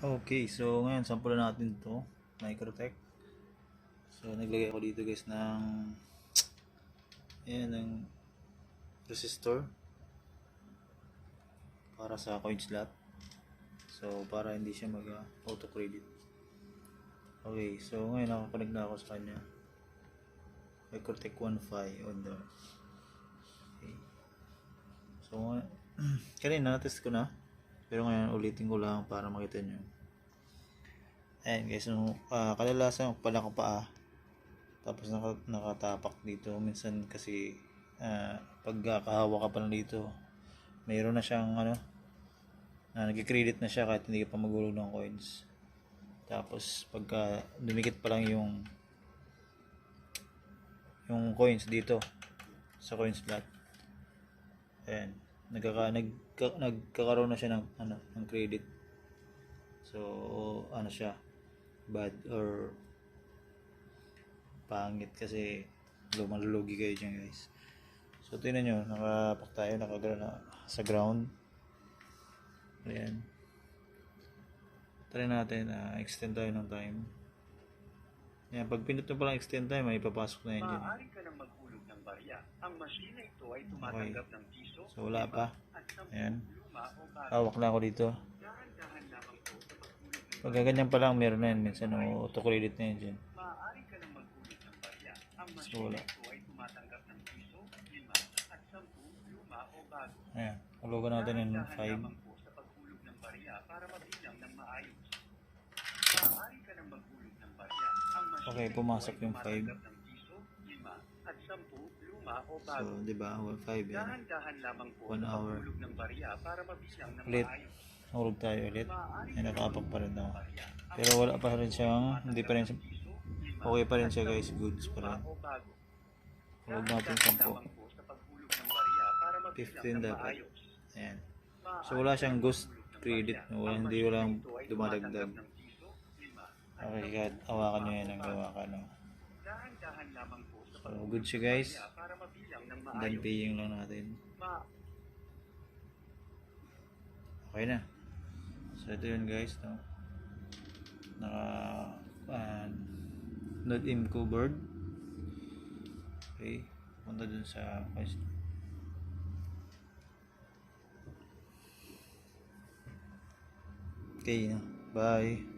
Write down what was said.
Okay, so ngayon sample natin to Microtech. So naglagay ako dito guys ng ng resistor para sa coin slot. So para hindi siya mag auto credit. Okay, so ngayon nakakonect na ako sa kanya. Microtech 1.5 on the okay. So kanina na-test ko na, pero ngayon ulitin ko lang para makita nyo. Ayan guys, so, kadalasan pala ko paa, tapos nakatapak dito. Minsan kasi pag kahawa ka pa lang dito, mayroon na siyang nag-credit na siya kahit hindi ka pa magulog ng coins. Tapos pagka dumikit pa lang yung coins dito sa coin slot, ayan, nagkakaroon na siya ng ng credit. So siya bad or pangit kasi malulugi kayo dyan guys. So tingnan nyo, nakapak tayo, nakagano na sa ground. Ayan, try natin extend tayo ng time. Ayan, pag pinot mo palang extend time, may papasok na yan dyan. Maaari ka nang maghulog ng barya. Ang machine na ito ay tumatanggap ng piso. So wala pa. Ayan, luma o bago. hawak na ako dito. Dahan-dahan lamang po sa paghulog ng Pag ganyan pa lang, meron na yan. Minsan auto-credit na yan dyan. Maaari ka nang maghulog ng barya. Ang So machine wala. na ito ay tumatanggap ng piso, 5 at 10 luma o bago. Ayan, hulugan natin yung Dahan-dahan 5. lamang po sa paghulog ng barya para mabilang ng maayos. Maaari ka nang maghulog ng barya. Ang machine Okay, na ito pumasok ay yung 5. tumatanggap ng piso, 5 at 10 luma o So, bago. di ba? 1.5 yan. Dahan-dahan lamang po 1 sa hour. paghulog ng barya para mabilang ng Ulit. maayos. Hulog tayo ulit. Maaari Ay, nakapak pa rin ako. barya. Pero wala pa rin siyang, hindi pa rin siya, Piso, 5 okay pa rin siya guys. Goods pa rin. o bago. Hulog natin Dahan-dahan 10. lamang po sa paghulog ng barya para mabilang 15 ng dapat. maayos. Ayan. Maaari So, wala siyang ka ghost maghulog ng credit. barya. Wala, Ang hindi machine walang nito ay dumadagdag. tumatanggap ng piso, 5 at Okay, 10 kahit hawakan nyo yan ang o gawa bago. ka. No? Dahan-dahan lamang po sa So, paghulog good siya ng guys. barya para mabilang ng Done maayos. paying lang natin. Ma- Okay na. So, ito yun guys. No? Naka Node Imco board. Okay. Punta dun sa okay na. Bye.